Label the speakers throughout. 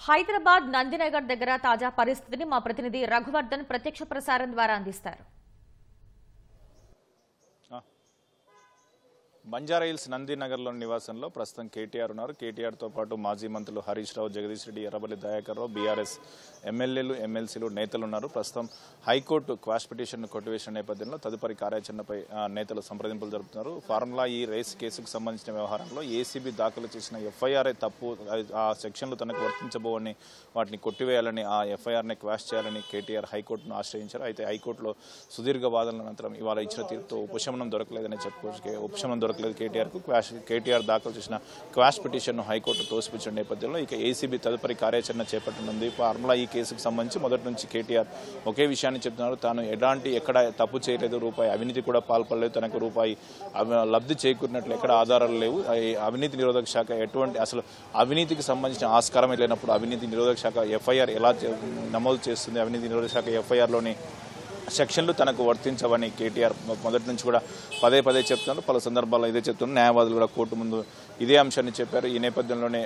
Speaker 1: హైదరాబాద్ నందినగర్ దగ్గర తాజా పరిస్థితిని మా ప్రతినిధి రఘువర్ధన్ ప్రత్యక్ష ప్రసారం ద్వారా అందిస్తారు.
Speaker 2: బంజారాహిల్స్ నందినగర్లోని నివాసంలో ప్రస్తుతం కేటీఆర్ ఉన్నారు. కేటీఆర్తో పాటు మాజీ మంత్రులు హరీష్ రావు, జగదీష్ రెడ్డి, ఎర్రబెల్లి దయాకర్ రావు, బీఆర్ఎస్ ఎమ్మెల్యేలు, ఎమ్మెల్సీలు, నేతలు ఉన్నారు. ప్రస్తుతం హైకోర్టు క్వాష్ పిటిషన్ను కొట్టివేసిన నేపథ్యంలో తదుపరి కార్యాచరణపై నేతలు సంప్రదింపులు జరుపుతున్నారు. ఫార్ములా ఈ రేస్ కేసుకు సంబంధించిన వ్యవహారంలో ఏసీబీ దాఖలు చేసిన ఎఫ్ఐఆర్ఏ తప్పు, ఆ సెక్షన్లు తనకు వర్తించబోవని వాటిని కొట్టివేయాలని, ఆ ఎఫ్ఐఆర్ని క్వాష్ చేయాలని కేటీఆర్ హైకోర్టును ఆశ్రయించారు. అయితే హైకోర్టులో సుదీర్ఘ వాదనల అనంతరం ఇవాళ ఇచ్చిన తీర్పుతో ఉపశమనం దొరకలేదని చెప్పుకోవచ్చు. ఉపశమనం దొరకలేదు కేటీఆర్కు. కేటీఆర్ దాఖలు చేసిన క్వాష్ పిటిషన్ను హైకోర్టు తోసిపుచ్చిన నేపథ్యంలో ఇక ఏసీబీ తదుపరి కార్యాచరణ చేపట్టనుంది. ఫార్ములా ఈ కేసుకు సంబంధించి మొదటి నుంచి కేటీఆర్ ఒకే విషయాన్ని చెప్తున్నారు. తాను ఎక్కడ తప్పు చేయలేదు, రూపాయి అవినీతి కూడా పాల్పడలేదు, తనకు రూపాయి లబ్ధి చేకూరినట్లు ఎక్కడ ఆధారాలు లేవు. అవినీతి నిరోధక శాఖ అసలు అవినీతికి సంబంధించిన ఆస్కారం లేనప్పుడు అవినీతి నిరోధక శాఖ ఎఫ్ఐఆర్ ఎలా నమోదు చేస్తుంది? అవినీతి నిరోధక శాఖ ఎఫ్ఐఆర్లోని సెక్షన్లు తనకు వర్తించవని కేటీఆర్ మొదటి నుంచి కూడా పదే చెప్తున్నారు. పలు సందర్భాల్లో ఇదే చెప్తున్నారు. న్యాయవాదులు కూడా కోర్టు ముందు ఇదే అంశాన్ని చెప్పారు. ఈ నేపథ్యంలోనే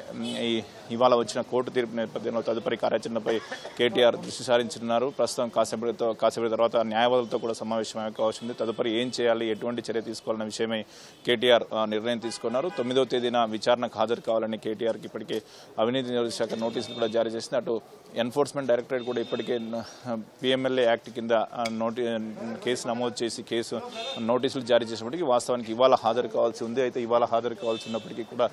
Speaker 2: ఇవాళ వచ్చిన కోర్టు తీర్పు నేపథ్యంలో తదుపరి కార్యాచరణపై కేటీఆర్ దృష్టి సారించున్నారు. ప్రస్తుతం కాసేపటి తర్వాత న్యాయవాదులతో కూడా సమావేశం అవకాశం ఉంది. తదుపరి ఏం చేయాలి, ఎటువంటి చర్య తీసుకోవాలన్న విషయమై కేటీఆర్ నిర్ణయం తీసుకున్నారు. 9వ తేదీన విచారణకు హాజరు కావాలని కేటీఆర్కి ఇప్పటికే అవినీతి నిరోధక శాఖ నోటీసులు కూడా జారీ చేసింది. అటు ఎన్ఫోర్స్మెంట్ డైరెక్టరేట్ కూడా ఇప్పటికే పిఎంఎల్ఏ యాక్ట్ కింద కేసు నమోదు చేసి నోటీసులు జారీ చేసినప్పటికీ వాస్తవానికి ఇవాళ హాజరు కావాల్సి ఉంది. అయితే ఇవాళ హాజరు కావాల్సి ఉన్నప్పటికీ కూడా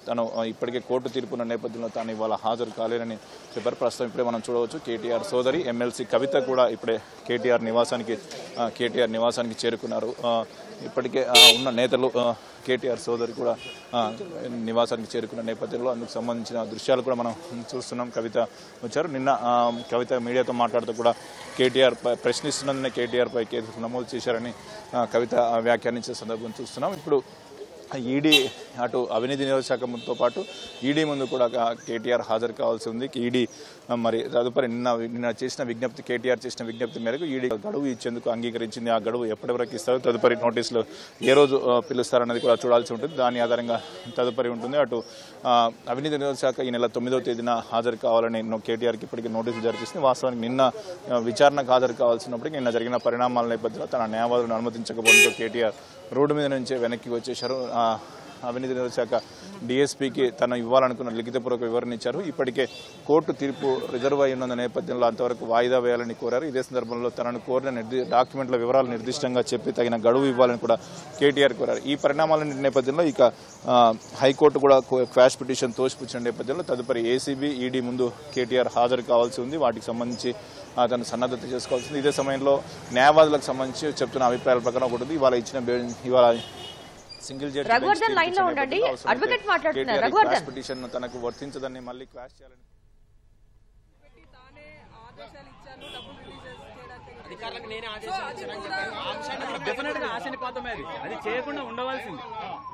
Speaker 2: తను ఇప్పటికే కోర్టు తీర్పున్న నేపథ్యంలో తాను ఇవాళ హాజరు కాలేనని చెప్పారు. ప్రస్తుతం ఇప్పుడే మనం చూడవచ్చు కేటీఆర్ సోదరి ఎమ్మెల్సీ కవిత కూడా ఇప్పుడే కేటీఆర్ నివాసానికి చేరుకున్నారు. ఇప్పటికే ఉన్న నేతలు కేటీఆర్ సోదరి కూడా నివాసానికి చేరుకున్న నేపథ్యంలో అందుకు సంబంధించిన దృశ్యాలు కూడా మనం చూస్తున్నాం. కవిత వచ్చారు. నిన్న కవిత మీడియాతో మాట్లాడుతూ కూడా కేటీఆర్ ప్రశ్నిస్తున్నందునే కేటీఆర్పై కేసు నమోదు చేశారని కవిత వ్యాఖ్యానించే సందర్భం చూస్తున్నాం. ఇప్పుడు ఈడీ అటు అవినీతి నిరోధక శాఖతో పాటు ఈడీ ముందు కూడా కేటీఆర్ హాజరు కావాల్సి ఉంది. ఈడీ మరి తదుపరి నిన్న కేటీఆర్ చేసిన విజ్ఞప్తి మేరకు ఈడీ గడువు ఇచ్చేందుకు అంగీకరించింది. ఆ గడువు ఎప్పటి వరకు ఇస్తారు, తదుపరి నోటీసులు ఏ రోజు పిలుస్తారన్నది కూడా చూడాల్సి ఉంటుంది. దాని ఆధారంగా తదుపరి ఉంటుంది. అటు అవినీతి నిరోధక శాఖ ఈ నెల 9వ తేదీన హాజరు కావాలని కేటీఆర్కి ఇప్పటికీ నోటీసులు జారీ చేసింది. వాస్తవానికి నిన్న విచారణకు హాజరు కావాల్సినప్పటికీ నిన్న జరిగిన పరిణామాల నేపథ్యంలో తన న్యాయవాదులను అనుమతించకపోవడంతో కేటీఆర్ రోడ్డు మీద నుంచే వెనక్కి వచ్చేశారు. అవినీతి నిరోధక శాఖ డీఎస్పీకి తను ఇవ్వాలనుకున్న లిఖితపూర్వక వివరణ ఇచ్చారు. ఇప్పటికే కోర్టు తీర్పు రిజర్వ్ అయి ఉన్న నేపథ్యంలో అంతవరకు వాయిదా వేయాలని కోరారు. ఇదే సందర్భంలో తనను కోరిన డాక్యుమెంట్ల వివరాలు నిర్దిష్టంగా చెప్పి తగిన గడువు ఇవ్వాలని కూడా కేటీఆర్ కోరారు. ఈ పరిణామాల నేపథ్యంలో ఇక హైకోర్టు కూడా క్వాష్ పిటిషన్ తోసిపుచ్చిన నేపథ్యంలో తదుపరి ఏసీబీ, ఈడీ ముందు కేటీఆర్ హాజరు కావాల్సి ఉంది. వాటికి సంబంధించి తను సన్నద్ధత చేసుకోవాల్సింది. ఇదే సమయంలో న్యాయవాదులకు సంబంధించి చెప్తున్న అభిప్రాయాల ప్రకారం ఒకటి ఉంది. ఇవాళ సింగిల్ జడ్జి పిటిషన్ తనకు వర్తించదని మళ్ళీ క్వాష్ చేయాలని
Speaker 3: ఆశనిపాతమే అది చేయకుండా ఉండవలసింది.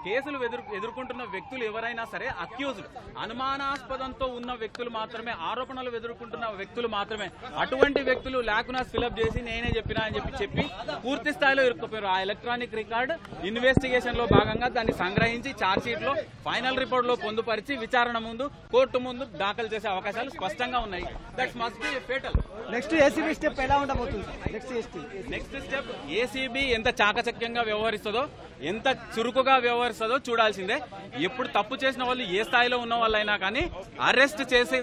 Speaker 3: కేసులు ఎదుర్కొంటున్న వ్యక్తులు ఎవరైనా సరే అక్యూజ్డ్, అనుమానాస్పదంతో ఉన్న వ్యక్తులు మాత్రమే, ఆరోపణలు ఎదుర్కొంటున్న వ్యక్తులు మాత్రమే. అటువంటి వ్యక్తులు లాకునాస్ ఫిలప్ చేసి నేనే చెప్పినా అని చెప్పి పూర్తి స్థాయిలో ఇరుక్కుపోయారు. ఆ ఎలక్ట్రానిక్ రికార్డ్ ఇన్వెస్టిగేషన్ లో భాగంగా దాన్ని సంగ్రహించి ఛార్జ్ షీట్ లో ఫైనల్ రిపోర్ట్ లో పొందుపరిచి విచారణ ముందు కోర్టు ముందు దాఖలు చేసే అవకాశాలు స్పష్టంగా ఉన్నాయి. That's must be fatal.
Speaker 4: Next ACB step ఎలా ఉండబోతుంది?
Speaker 3: నెక్స్ట్ స్టెప్ ఏసీబీ ఎంత చాకచక్యంగా వ్యవహరిస్తుందో, ఎంత చురుకుగా వ్యవహరిస్తుందో చూడాల్సిందే. ఎప్పుడు తప్పు చేసిన వాళ్ళు ఏ స్థాయిలో ఉన్న వాళ్ళైనా కానీ అరెస్ట్ చేసి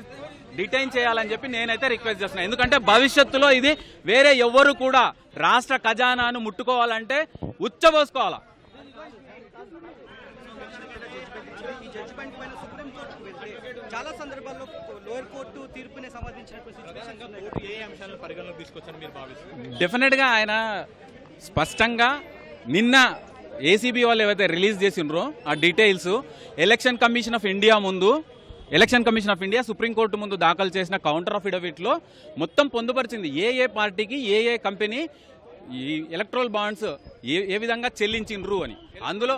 Speaker 3: డిటైన్ చేయాలని చెప్పి నేనైతే రిక్వెస్ట్ చేస్తున్నాను. ఎందుకంటే భవిష్యత్తులో ఇది వేరే ఎవ్వరు కూడా రాష్ట్ర ఖజానాను ముట్టుకోవాలంటే ఉచ్చబోసుకోవాలా.
Speaker 4: చాలా సందర్భాల్లో లోయర్ కోర్టు తీర్పుని
Speaker 3: డెఫినెట్ గా ఆయన స్పష్టంగా నిన్న ఏసీబీ వాళ్ళు ఏవైతే రిలీజ్ చేసిండ్రో ఆ details election commission of India supreme court ముందు దాఖలు చేసిన కౌంటర్ అఫిడవిట్ లో మొత్తం పొందుపరిచింది. ఏ పార్టీకి ఏ కంపెనీ ఈ ఎలక్ట్రల్ బాండ్స్ ఏ విధంగా చెల్లించిండ్రు అని. అందులో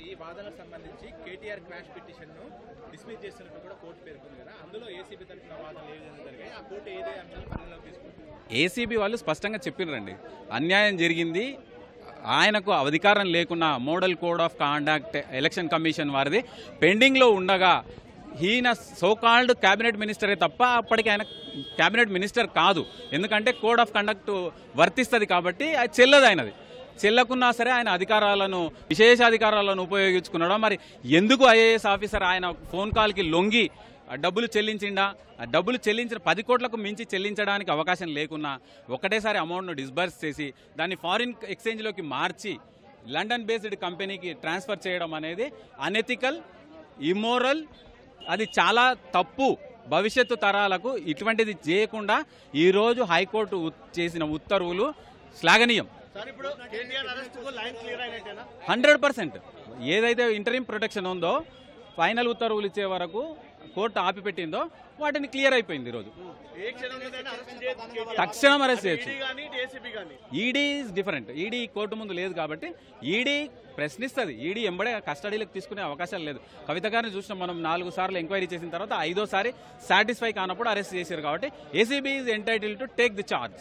Speaker 5: ఈ వాదనకు సంబంధించి కేటీఆర్ క్వాష్ పిటిషన్ ను డిస్మిస్ చేస్తున్నట్టు కూడా కోర్టు పేర్కొంది కదా. అందులో ఏసీబీ తరఫున వాదనలు ఏ విధంగా జరిగాయి, ఆ కోర్టు ఏదే అంశాలు పరిగణలోకి తీసుకుంటుంది?
Speaker 3: ఏసీబీ వాళ్ళు స్పష్టంగా చెప్పినారండి, అన్యాయం జరిగింది, ఆయనకు అధికారం లేకున్నా model code of conduct election commission వారిది పెండింగ్లో ఉండగా ఈయన సోకాల్డ్ క్యాబినెట్ మినిస్టరే తప్ప అప్పటికి ఆయన క్యాబినెట్ మినిస్టర్ కాదు. ఎందుకంటే కోడ్ ఆఫ్ కండక్ట్ వర్తిస్తుంది కాబట్టి అది చెల్లదు ఆయనది. చెల్లకున్నా సరే ఆయన అధికారాలను విశేషాధికారాలను ఉపయోగించుకున్నాడో మరి ఎందుకు ఐఏఎస్ ఆఫీసర్ ఆయన ఫోన్ కాల్కి లొంగి డబ్బులు చెల్లించిండా? డబ్బులు చెల్లించిన 10 కోట్లకు మించి చెల్లించడానికి అవకాశం లేకున్నా ఒకటేసారి అమౌంట్ను డిస్బర్స్ చేసి దాన్ని ఫారిన్ ఎక్స్చేంజ్లోకి మార్చి లండన్ బేస్డ్ కంపెనీకి ట్రాన్స్ఫర్ చేయడం అనేది అనెథికల్, ఇమ్మోరల్, అది చాలా తప్పు. భవిష్యత్తు తరాలకు ఇటువంటిది చేయకుండా ఈరోజు హైకోర్టు చేసిన ఉత్తర్వులు శ్లాఘనీయం. 100% ఏదైతే ఇంటరిమ్ ప్రొటెక్షన్ ఉందో ఫైనల్ ఉత్తర్వులు ఇచ్చే వరకు కోర్టు ఆపిపెట్టిందో వాటిని క్లియర్ అయిపోయింది. ఈరోజు తక్షణం అరెస్ట్ చేయొచ్చు. ED is different. ED court ముందు లేదు కాబట్టి ఈడీ ప్రశ్నిస్తుంది. ఈడీ ఎంబడే కస్టడీలకు తీసుకునే అవకాశాలు లేదు. కవిత గారిని చూసినాం మనం 4 సార్లు ఎంక్వైరీ చేసిన తర్వాత 5వ సారి సాటిస్ఫై కానప్పుడు అరెస్ట్ చేశారు. కాబట్టి ACB is entitle to take the charge.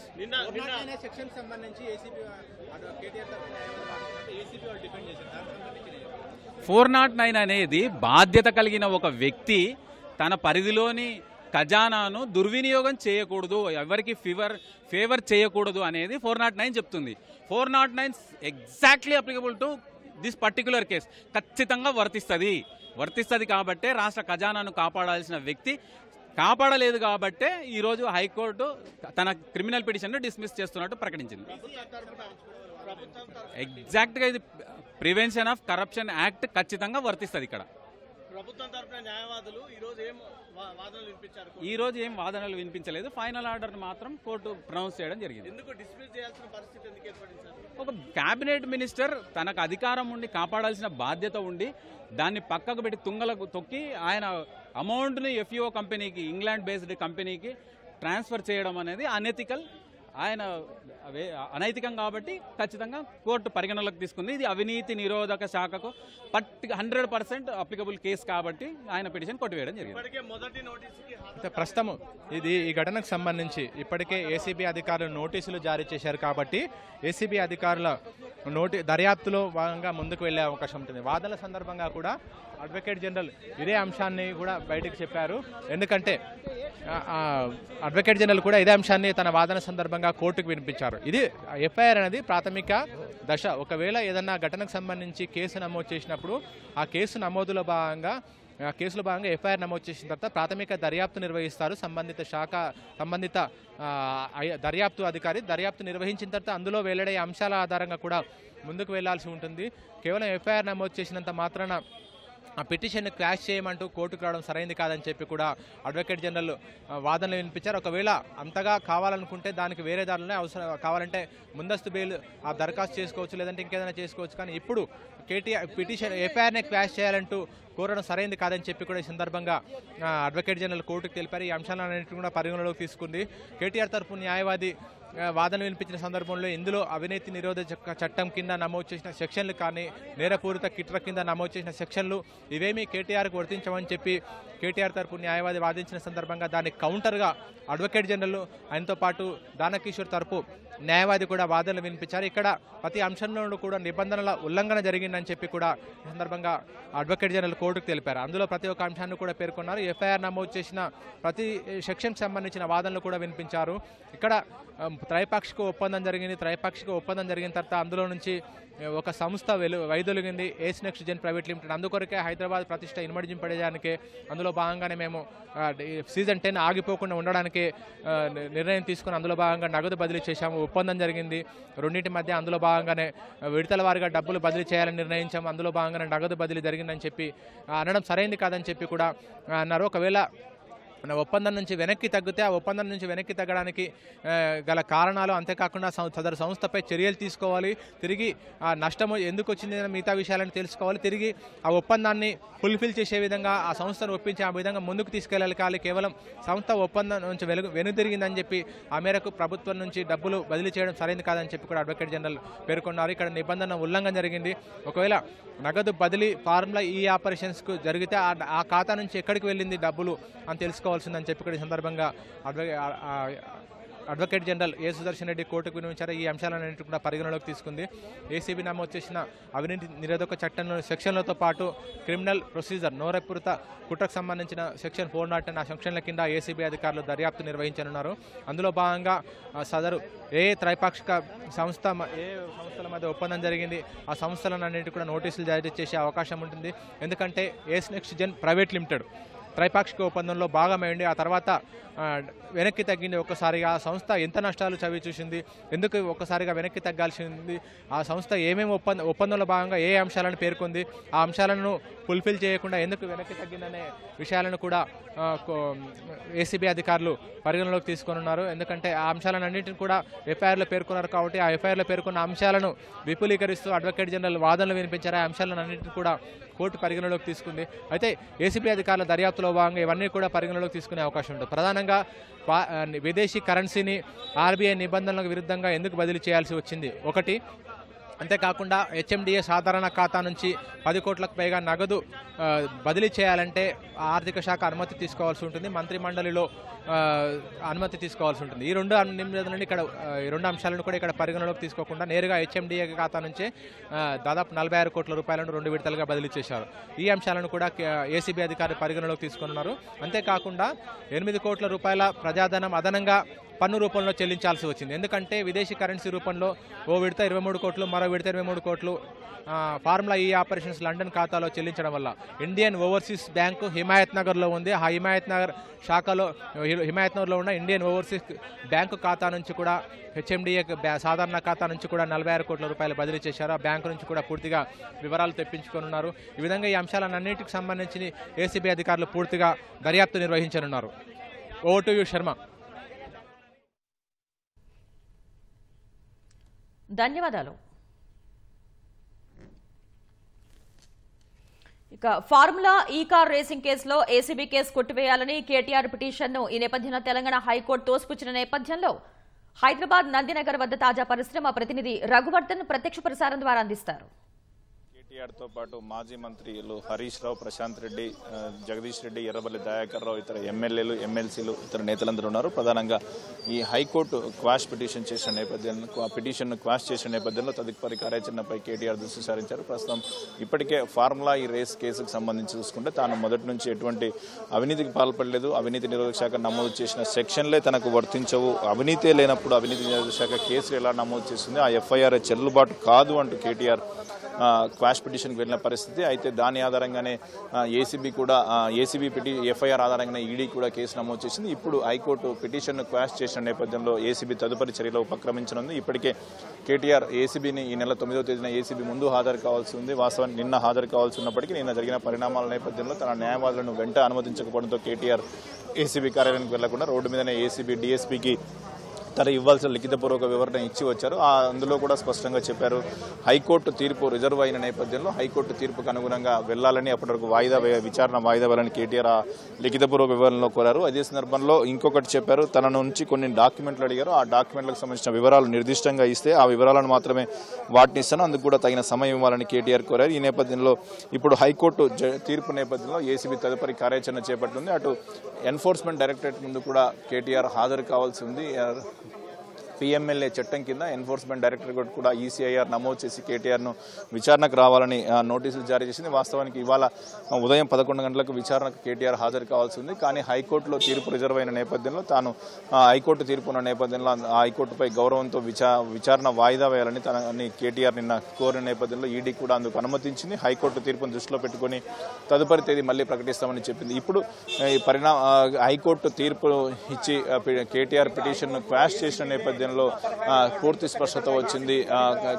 Speaker 3: 409 అనేది బాధ్యత కలిగిన ఒక వ్యక్తి తన పరిధిలోని ఖజానాను దుర్వినియోగం చేయకూడదు, ఎవరికి ఫేవర్ చేయకూడదు అనేది 409 చెప్తుంది. 409 exactly applicable to this particular case. ఖచ్చితంగా వర్తిస్తుంది కాబట్టే రాష్ట్ర ఖజానాను కాపాడాల్సిన వ్యక్తి కాపాడలేదు కాబట్టే ఈరోజు హైకోర్టు తన క్రిమినల్ పిటిషన్ను డిస్మిస్ చేస్తున్నట్టు ప్రకటించింది. ఎగ్జాక్ట్గా ఇది ప్రివెన్షన్ ఆఫ్ కరప్షన్ యాక్ట్ ఖచ్చితంగా వర్తిస్తుంది. ఇక్కడ
Speaker 5: ప్రభుత్వం తరపున న్యాయవాదులు
Speaker 3: ఈ రోజు ఏం వాదనలు వినిపించలేదు. ఫైనల్ ఆర్డర్ మాత్రం కోర్టు ప్రొనౌన్స్ చేయడం జరిగింది.
Speaker 5: ఎందుకు డిస్మిస్ చేయాల్సిన పరిస్థితి ఎందుకు ఏర్పడింది సార్?
Speaker 3: ఒక క్యాబినెట్ మినిస్టర్ తనకు అధికారం ఉండి కాపాడాల్సిన బాధ్యత ఉండి దాన్ని పక్కకు పెట్టి తుంగలకు తొక్కి ఆయన అమౌంట్ని ఎఫ్ఈఓ కంపెనీకి, ఇంగ్లాండ్ బేస్డ్ కంపెనీకి ట్రాన్స్ఫర్ చేయడం అనేది అనెథికల్, ఆయన అనైతికం కాబట్టి ఖచ్చితంగా కోర్టు పరిగణలోకి తీసుకుంది. ఇది అవినీతి నిరోధక శాఖకు 100% అప్లికబుల్ కేసు కాబట్టి ఆయన పిటిషన్ కొట్టివేయడం జరిగింది.
Speaker 6: ప్రస్తుతం ఈ ఘటనకు సంబంధించి ఇప్పటికే ఏసీబీ అధికారులు నోటీసులు జారీ చేశారు కాబట్టి ఏసీబీ అధికారుల దర్యాప్తులో భాగంగా ముందుకు వెళ్లే అవకాశం ఉంటుంది. వాదనల సందర్భంగా కూడా అడ్వకేట్ జనరల్ ఇదే అంశాన్ని కూడా బయటకు చెప్పారు. ఎందుకంటే అడ్వకేట్ జనరల్ కూడా ఇదే అంశాన్ని తన వాదన సందర్భంగా కోర్టుకు వినిపించారు. ఇది ఎఫ్ఐఆర్ అనేది ప్రాథమిక దశ. ఒకవేళ ఏదన్నా ఘటనకు సంబంధించి కేసు నమోదు చేసినప్పుడు ఆ కేసు నమోదులో భాగంగా ఎఫ్ఐఆర్ నమోదు చేసిన తర్వాత ప్రాథమిక దర్యాప్తు నిర్వహిస్తారు సంబంధిత దర్యాప్తు అధికారి. దర్యాప్తు నిర్వహించిన తర్వాత అందులో వెల్లడే అంశాల ఆధారంగా కూడా ముందుకు వెళ్లాల్సి ఉంటుంది. కేవలం ఎఫ్ఐఆర్ నమోదు చేసినంత మాత్రాన ఆ పిటిషన్ను క్లాష్ చేయమంటూ కోర్టుకు రావడం సరైనది కాదని చెప్పి కూడా అడ్వకేట్ జనరల్ వాదనలు వినిపించారు. ఒకవేళ అంతగా కావాలనుకుంటే దానికి వేరే దారులనే అవసరం, కావాలంటే ముందస్తు బెయిల్ ఆ దరఖాస్తు చేసుకోవచ్చు, లేదంటే ఇంకేదైనా చేసుకోవచ్చు. కానీ ఇప్పుడు పిటిషన్ ఎఫ్ఐఆర్నే క్లాష్ చేయాలంటూ కోరడం సరైనది కాదని చెప్పి కూడా ఈ సందర్భంగా అడ్వకేట్ జనరల్ కోర్టుకు తెలిపారు. ఈ అంశాలన్నింటినీ కూడా పరిగణలోకి తీసుకుంది. కేటీఆర్ తరఫు న్యాయవాది వాదన వినిపించిన సందర్భంలో ఇందులో అవినీతి నిరోధక చట్టం కింద నమోదు చేసిన సెక్షన్లు కానీ నేరపూరిత కిట్ల కింద నమోదు చేసిన సెక్షన్లు ఇవేమీ కేటీఆర్కు వర్తించమని చెప్పి కేటీఆర్ తరపు న్యాయవాది వాదించిన సందర్భంగా దానికి కౌంటర్గా అడ్వకేట్ జనరల్ ఆయనతో పాటు దానకిషోర్ తరపు న్యాయవాది కూడా వాదనలు వినిపించారు. ఇక్కడ ప్రతి అంశంలో కూడా నిబంధనల ఉల్లంఘన జరిగిందని చెప్పి కూడా ఈ సందర్భంగా అడ్వకేట్ జనరల్ కోర్టుకు తెలిపారు. అందులో ప్రతి ఒక్క అంశాన్ని కూడా పేర్కొన్నారు. ఎఫ్ఐఆర్ నమోదు చేసిన ప్రతి సెక్షన్కి సంబంధించిన వాదనలు కూడా వినిపించారు. ఇక్కడ త్రైపాక్షిక ఒప్పందం జరిగిన తర్వాత అందులో నుంచి ఒక సంస్థ వైదొలిగింది, ఏస్ నెక్స్ట్ జెన్ ప్రైవేట్ లిమిటెడ్. అందుకొరకే హైదరాబాద్ ప్రతిష్ట ఇనుమడింపడేదానికి అందులో భాగంగానే మేము సీజన్ 10 ఆగిపోకుండా ఉండడానికి నిర్ణయం తీసుకుని అందులో భాగంగా నగదు బదిలీ చేశాము. ఒప్పందం జరిగింది రెండింటి మధ్య. అందులో భాగంగానే విడతల వారీగా డబ్బులు బదిలీ చేయాలని నిర్ణయించాము. అందులో భాగంగానే నగదు బదిలీ జరిగిందని చెప్పి అనడం సరైనది కాదని చెప్పి కూడా అన్నారు. ఒకవేళ ఒప్పందం నుంచి వెనక్కి తగ్గితే ఆ ఒప్పందం నుంచి వెనక్కి తగ్గడానికి గల కారణాలు, అంతేకాకుండా సదరు సంస్థపై చర్యలు తీసుకోవాలి, తిరిగి ఆ నష్టము ఎందుకు వచ్చింది మిగతా విషయాలను తెలుసుకోవాలి, తిరిగి ఆ ఒప్పందాన్ని ఫుల్ఫిల్ చేసే విధంగా ఆ సంస్థను ఒప్పించి ఆ విధంగా ముందుకు తీసుకెళ్ళాలి. కానీ కేవలం సంస్థ ఒప్పందం నుంచి వెనుదిరిగిందని చెప్పి ఆ మేరకు ప్రభుత్వం నుంచి డబ్బులు బదిలీ చేయడం సరైనది కాదని చెప్పి కూడా అడ్వకేట్ జనరల్ పేర్కొన్నారు. ఇక్కడ నిబంధన ఉల్లంఘన జరిగింది. ఒకవేళ నగదు బదిలీ ఫార్ములా ఈ ఆపరేషన్స్కు జరిగితే ఆ ఖాతా నుంచి ఎక్కడికి వెళ్ళింది డబ్బులు అని తెలుసుకోవాల్సిందని చెప్పి కూడా ఈ సందర్భంగా అడ్వకేట్ జనరల్ ఏ సుదర్శన్ రెడ్డి కోర్టుకు వినిపించారు. ఈ అంశాలన్నింటినీ కూడా పరిగణలోకి తీసుకుంది. ఏసీబీ నమోదు చేసిన అవినీతి నిరోధక చట్టంలో సెక్షన్లతో పాటు క్రిమినల్ ప్రొసీజర్ నోరెప్పురిత కుట్రకు సంబంధించిన సెక్షన్ 409 ఆ సెక్షన్ల కింద ఏసీబీ అధికారులు దర్యాప్తు నిర్వహించనున్నారు. అందులో భాగంగా సదరు ఏ త్రైపాక్షిక సంస్థ ఏ సంస్థల మధ్య ఒప్పందం జరిగింది ఆ సంస్థలన్నింటినీ కూడా నోటీసులు జారీ చేసే అవకాశం ఉంటుంది. ఎందుకంటే ఏస్ నెక్స్ట్ జెన్ ప్రైవేట్ లిమిటెడ్ త్రైపాక్షిక ఒప్పందంలో భాగమైంది. ఆ తర్వాత వెనక్కి తగ్గింది. ఒక్కసారిగా ఆ సంస్థ ఎంత నష్టాలు చవి చూసింది, ఎందుకు ఒక్కసారిగా వెనక్కి తగ్గాల్సింది, ఆ సంస్థ ఏమేమి ఒప్పందంలో భాగంగా ఏ అంశాలను పేర్కొంది, ఆ అంశాలను ఫుల్ఫిల్ చేయకుండా ఎందుకు వెనక్కి తగ్గిందనే విషయాలను కూడా ఏసీబీ అధికారులు పరిగణలోకి తీసుకొనున్నారు. ఎందుకంటే ఆ అంశాలన్నింటినీ కూడా ఎఫ్ఐఆర్లో పేర్కొన్నారు కాబట్టి ఆ ఎఫ్ఐఆర్లో పేర్కొన్న అంశాలను విపులీకరిస్తూ అడ్వకేట్ జనరల్ వాదనలు వినిపించారు. ఆ అంశాలన్నింటినీ కూడా కోర్టు పరిగణలోకి తీసుకుంది. అయితే ఏసీబీ అధికారుల దర్యాప్తులో భాగంగా ఇవన్నీ కూడా పరిగణలోకి తీసుకునే అవకాశం ఉంటుంది. ప్రధానంగా విదేశీ కరెన్సీని ఆర్బీఐ నిబంధనలకు విరుద్ధంగా ఎందుకు బదిలీ చేయాల్సి వచ్చింది ఒకటి. అంతేకాకుండా హెచ్ఎండిఏ సాధారణ ఖాతా నుంచి 10 కోట్లకు పైగా నగదు బదిలీ చేయాలంటే ఆర్థిక శాఖ అనుమతి తీసుకోవాల్సి ఉంటుంది, మంత్రి మండలిలో అనుమతి తీసుకోవాల్సి ఉంటుంది. ఈ రెండు నిబంధనలను ఇక్కడ ఈ రెండు అంశాలను కూడా ఇక్కడ పరిగణలోకి తీసుకోకుండా నేరుగా హెచ్ఎండిఏ ఖాతా నుంచి దాదాపు 46 కోట్ల రూపాయలను 2 విడతలుగా బదిలీ చేశారు. ఈ అంశాలను కూడా ఏసీబీ అధికారులు పరిగణలోకి తీసుకున్నారు. అంతేకాకుండా 8 కోట్ల రూపాయల ప్రజాధనం అదనంగా పన్ను రూపంలో చెల్లించాల్సి వచ్చింది. ఎందుకంటే విదేశీ కరెన్సీ రూపంలో ఓ విడత 23 కోట్లు, మరో విడత 23 కోట్లు ఫార్ములా ఈ ఆపరేషన్స్ లండన్ ఖాతాలో చెల్లించడం వల్ల ఇండియన్ ఓవర్సీస్ బ్యాంకు హిమాయత్ నగర్లో ఉంది. ఆ హిమాయత్ నగర్ శాఖలో హిమాయత్ నగర్లో ఉన్న ఇండియన్ ఓవర్సీస్ బ్యాంకు ఖాతా నుంచి కూడా హెచ్ఎండిఏ సాధారణ ఖాతా నుంచి కూడా 46 కోట్ల రూపాయలు బదిలీ చేశారు. ఆ బ్యాంకు నుంచి కూడా పూర్తిగా వివరాలు తెప్పించుకోనున్నారు. ఈ విధంగా ఈ అంశాలన్నింటికి సంబంధించి ఏసీబీ అధికారులు పూర్తిగా దర్యాప్తు నిర్వహించనున్నారు. Over to you Sharma.
Speaker 1: ధన్యవాదాలు. ఇక ఫార్ములా ఈ కార్ రేసింగ్ కేసులో ఏసీబీ కేసు కొట్టివేయాలని కేటీఆర్ పిటిషన్ను ఈ నేపథ్యంలో తెలంగాణ హైకోర్టు తోసిపుచ్చిన నేపథ్యంలో హైదరాబాద్ నందినగర్ వద్ద తాజా పరిస్థితి మా ప్రతినిధి రఘువర్ధన్ ప్రత్యక్ష ప్రసారం ద్వారా అందిస్తారు.
Speaker 2: కేటీఆర్తో పాటు మాజీ మంత్రులు హరీష్ రావు, ప్రశాంత్ రెడ్డి, జగదీష్ రెడ్డి, ఎర్రబెల్లి దయాకర్ రావు, ఇతర ఎమ్మెల్యేలు, ఎమ్మెల్సీలు, ఇతర నేతలందరూ ఉన్నారు. ప్రధానంగా ఈ హైకోర్టు క్వాష్ పిటిషన్ చేసిన నేపథ్యంలో తదుపరి కార్యాచరణపై కేటీఆర్ దృష్టి సారించారు. ప్రస్తుతం ఇప్పటికే ఫార్ములా ఈ రేస్ కేసుకు సంబంధించి చూసుకుంటే తాను మొదటి నుంచి ఎటువంటి అవినీతికి పాల్పడలేదు, అవినీతి నిరోధక శాఖ నమోదు చేసిన సెక్షన్లే తనకు వర్తించవు, అవినీతే లేనప్పుడు అవినీతి నిరోధక శాఖ కేసులు ఎలా నమోదు చేస్తుంది, ఆ ఎఫ్ఐఆర్ చెల్లుబాటు కాదు అంటూ కేటీఆర్ క్వాష్ పిటిషన్కి వెళ్ళిన పరిస్థితి. అయితే దాని ఆధారంగానే ఏసీబీ ఎఫ్ఐఆర్ ఆధారంగానే ఈడీ కూడా కేసు నమోదు చేసింది. ఇప్పుడు హైకోర్టు పిటిషన్ను క్వాష్ చేసిన నేపథ్యంలో ఏసీబీ తదుపరి చర్యలు ఉపక్రమించనుంది. ఇప్పటికే కేటీఆర్ ఏసీబీని ఈ నెల 9వ తేదీన ఏసీబీ ముందు హాజరు కావాల్సి ఉంది. వాస్తవానికి నిన్న హాజరు కావాల్సి ఉన్నప్పటికీ నిన్న జరిగిన పరిణామాల నేపథ్యంలో తన న్యాయవాదులను వెంట అనుమతించకపోవడంతో కేటీఆర్ ఏసీబీ కార్యాలయానికి వెళ్లకుండా రోడ్డు మీదనే ఏసీబీ డీఎస్పీకి తన ఇవ్వాల్సిన లిఖితపూర్వక వివరణ ఇచ్చి వచ్చారు. అందులో కూడా స్పష్టంగా చెప్పారు హైకోర్టు తీర్పు రిజర్వ్ అయిన నేపథ్యంలో హైకోర్టు తీర్పుకు అనుగుణంగా వెళ్లాలని, అప్పటి వరకు విచారణ వాయిదా వేయాలని కేటీఆర్ లిఖితపూర్వక వివరణలో కోరారు. అదే సందర్భంలో ఇంకొకటి చెప్పారు, తన నుంచి కొన్ని డాక్యుమెంట్లు అడిగారు. ఆ డాక్యుమెంట్లకు సంబంధించిన వివరాలు నిర్దిష్టంగా ఇస్తే ఆ వివరాలను మాత్రమే వాటిని ఇస్తాను, అందుకు కూడా తగిన సమయం ఇవ్వాలని కేటీఆర్ కోరారు. ఈ నేపథ్యంలో ఇప్పుడు హైకోర్టు తీర్పు నేపథ్యంలో ఏసీబీ తదుపరి కార్యాచరణ చేపట్టింది. అటు ఎన్ఫోర్స్మెంట్ డైరెక్టరేట్ ముందు కూడా కేటీఆర్ హాజరు కావాల్సి ఉంది. పీఎంఎల్ఏ చట్టం కింద ఎన్ఫోర్స్మెంట్ డైరెక్టరేట్ కూడా ఈసీఐఆర్ నమోదు చేసి కేటీఆర్ను విచారణకు రావాలని నోటీసులు జారీ చేసింది. వాస్తవానికి ఇవాళ ఉదయం 11 గంటలకు విచారణకు కేటీఆర్ హాజరు కావాల్సి ఉంది. కానీ హైకోర్టులో తీర్పు రిజర్వ్ అయిన నేపథ్యంలో తాను హైకోర్టు తీర్పు ఉన్న నేపథ్యంలో హైకోర్టుపై గౌరవంతో విచారణ వాయిదా వేయాలని తనని కేటీఆర్ నిన్న కోరిన నేపథ్యంలో ఈడీ కూడా అందుకు అనుమతించింది. హైకోర్టు తీర్పును దృష్టిలో పెట్టుకుని తదుపరి తేదీ మళ్లీ ప్రకటిస్తామని చెప్పింది. ఇప్పుడు హైకోర్టు తీర్పు ఇచ్చి కేటీఆర్ పిటిషన్ను క్వాష్ చేసిన నేపథ్యంలో పూర్తి స్పష్టత వచ్చింది.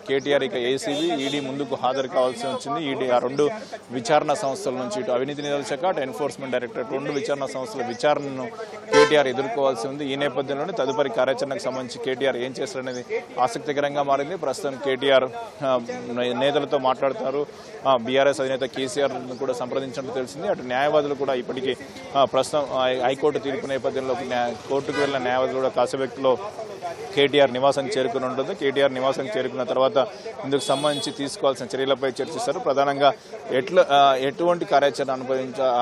Speaker 2: కేటీఆర్ ఇక ఏసీబీ ఈడీ ముందుకు హాజరు కావాల్సి వచ్చింది. ఈడీ ఆ రెండు విచారణ సంస్థల నుంచి ఇటు అవినీతి నిరోధక శాఖ, అటు ఎన్ఫోర్స్మెంట్ డైరెక్టరేట్ రెండు విచారణ సంస్థల విచారణను కేటీఆర్ ఎదుర్కోవాల్సి ఉంది. ఈ నేపథ్యంలోనే తదుపరి కార్యాచరణకు సంబంధించి కేటీఆర్ ఏం చేస్తారనేది ఆసక్తికరంగా మారింది. ప్రస్తుతం కేటీఆర్ నేతలతో మాట్లాడుతున్నారు. బీఆర్ఎస్ అధినేత కేసీఆర్ కూడా సంప్రదించినట్టు తెలిసింది. అటు న్యాయవాదులు కూడా ఇప్పటికీ ప్రస్తుతం హైకోర్టు తీర్పు నేపథ్యంలో కోర్టుకు వెళ్లిన న్యాయవాదులు కూడా కాసేపట్లో కేటీఆర్ నివాసానికి చేరుకుని ఉంటుంది. కేటీఆర్ నివాసానికి చేరుకున్న తర్వాత ఇందుకు సంబంధించి తీసుకోవాల్సిన చర్యలపై చర్చిస్తారు. ప్రధానంగా ఎటువంటి కార్యాచరణ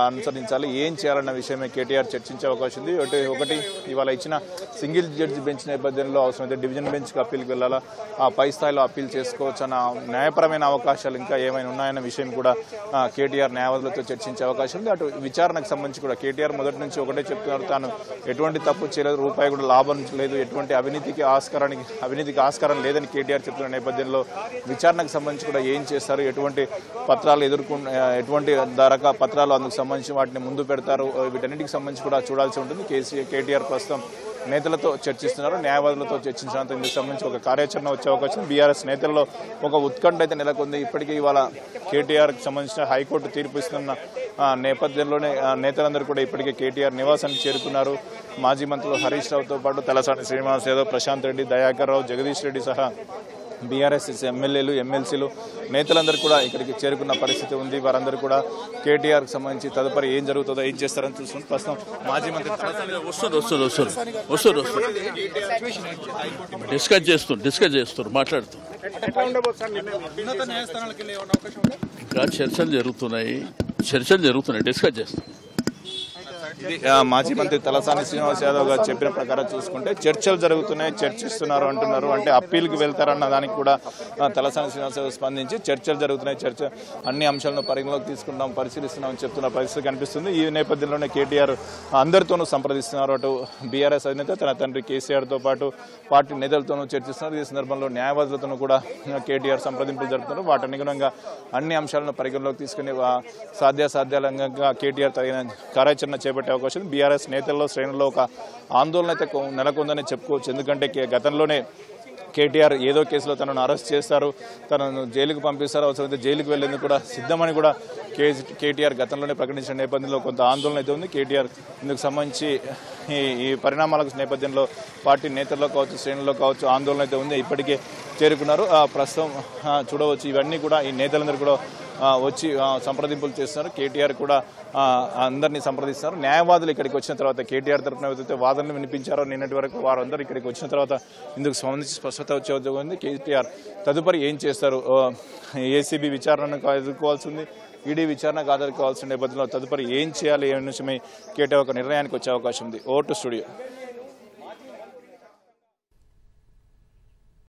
Speaker 2: అనుసరించాలి, ఏం చేయాలన్న విషయమే కేటీఆర్ చర్చించే అవకాశం ఉంది. ఒకటి ఇవాళ ఇచ్చిన సింగిల్ జడ్జి బెంచ్ నేపథ్యంలో అవసరమైతే డివిజన్ బెంచ్కి అప్పీల్కి వెళ్ళాలా, ఆ పై స్థాయిలో అప్పీల్ చేసుకోవచ్చు అన్న న్యాయపరమైన అవకాశాలు ఇంకా ఏమైనా ఉన్నాయన్న విషయం కూడా కేటీఆర్ న్యాయవాదులతో చర్చించే అవకాశం ఉంది. అటు విచారణకు సంబంధించి కూడా కేటీఆర్ మొదటి నుంచి ఒకటే చెప్తున్నారు, తాను ఎటువంటి తప్పు చేయలేదు, రూపాయి కూడా లాభం లేదు, ఎటువంటి అవినీతికి ఆస్కారం లేదని కేటీఆర్ చెప్తున్న నేపథ్యంలో విచారణకు సంబంధించి కూడా ఏం చేస్తారు, ఎటువంటి పత్రాలు ఎటువంటి పత్రాలు అందుకు సంబంధించి వాటిని ముందు పెడతారు, వీటన్నిటికి సంబంధించి కూడా చూడాల్సి ఉంటుంది. కేటీఆర్ ప్రస్తుతం నేతలతో చర్చిస్తున్నారు, న్యాయవాదులతో చర్చించినంత ఇందుకు సంబంధించి ఒక కార్యాచరణ వచ్చే అవకాశం. బీఆర్ఎస్ నేతల్లో ఒక ఉత్కంఠ అయితే నెలకొంది. ఇప్పటికీ ఇవాళ కేటీఆర్కి సంబంధించిన హైకోర్టు తీర్పు ఇస్తున్న నేపథ్యంలోనే నేతలందరూ కూడా ఇప్పటికే కేటీఆర్ నివాసానికి చేరుకున్నారు. మాజీ మంత్రులు హరీష్ రావుతో పాటు తలసాని శ్రీనివాస్ యాదవ్, ప్రశాంత్ రెడ్డి, దయాకర్ రావు, జగదీష్ రెడ్డి సహా బీఆర్ఎస్ ఎమ్మెల్యేలు, ఎమ్మెల్సీలు నేతలందరూ కూడా ఇక్కడికి చేరుకున్న పరిస్థితి ఉంది. వారందరూ కూడా కేటీఆర్కి సంబంధించి తదుపరి ఏం జరుగుతుందో, ఏం చేస్తారని చూస్తుంది. ప్రస్తుతం మాజీ మంత్రి
Speaker 7: వస్తారు డిస్కస్ చేస్తారు మాట్లాడుతూ ఇంకా చర్చలు జరుగుతున్నాయి డిస్కస్ చేస్తాం.
Speaker 2: మాజీ మంత్రి తలసాని శ్రీనివాస్ యాదవ్ గారు చెప్పిన ప్రకారం చూసుకుంటే చర్చలు జరుగుతున్నాయి, చర్చిస్తున్నారు అంటున్నారు. అంటే అప్పీల్కి వెళ్తారన్న దానికి కూడా తలసాని శ్రీనివాస్ యాదవ్ స్పందించి చర్చలు జరుగుతున్నాయి, అన్ని అంశాలను పరిగణలోకి తీసుకుంటాం, పరిశీలిస్తున్నామని చెప్తున్న పరిస్థితి కనిపిస్తుంది. ఈ నేపథ్యంలోనే కేటీఆర్ అందరితోనూ సంప్రదిస్తున్నారు. అటు బీఆర్ఎస్ అధినేత తన తండ్రి కేసీఆర్తో పాటు పార్టీ నేతలతోనూ చర్చిస్తున్నారు. ఈ సందర్భంలో న్యాయవాదులతోనూ కూడా కేటీఆర్ సంప్రదింపులు జరుపుతున్నారు. వాటి అనుగుణంగా అన్ని అంశాలను పరిగణలోకి తీసుకుని సాధ్యాసాధ్యాలంగా కేటీఆర్ తగిన కార్యాచరణ చేపట్టే అవకాశం. బీఆర్ఎస్ నేతల్లో శ్రేణుల్లో ఒక ఆందోళన అయితే నెలకొందని చెప్పుకోవచ్చు. ఎందుకంటే గతంలోనే కేటీఆర్ ఏదో కేసులో తనను అరెస్ట్ చేస్తారు, తనను జైలుకు పంపిస్తారు, అవసరమైతే జైలుకు వెళ్లేందుకు కూడా సిద్ధమని కూడా కేటీఆర్ గతంలోనే ప్రకటించిన నేపథ్యంలో కొంత ఆందోళన అయితే ఉంది. కేటీఆర్ ఇందుకు సంబంధించి ఈ పరిణామాలకు నేపథ్యంలో పార్టీ నేతల్లో కావచ్చు, శ్రేణుల్లో కావచ్చు ఆందోళన అయితే ఉంది. ఇప్పటికే చేరుకున్నారు. ప్రస్తుతం చూడవచ్చు ఇవన్నీ కూడా ఈ నేతలందరూ కూడా వచ్చి సంప్రదింపులు చేస్తున్నారు. కేటీఆర్ కూడా అందరినీ సంప్రదిస్తున్నారు. న్యాయవాదులు ఇక్కడికి వచ్చిన తర్వాత కేటీఆర్ తరఫున ఏదైతే వాదనలు వినిపించారో నిన్నటి వరకు వారందరూ ఇక్కడికి వచ్చిన తర్వాత ఇందుకు సంబంధించి స్పష్టత వచ్చే ఉద్యోగం ఉంది. కేటీఆర్ తదుపరి ఏం చేస్తారు, ఏసీబీ విచారణను ఎదుర్కోవాల్సి ఉంది, ఈడీ విచారణకు ఆధారకోవాల్సిన నేపథ్యంలో తదుపరి ఏం చేయాలి అనే విషయమై కేటీఆర్ ఒక నిర్ణయానికి వచ్చే అవకాశం ఉంది. Over to studio.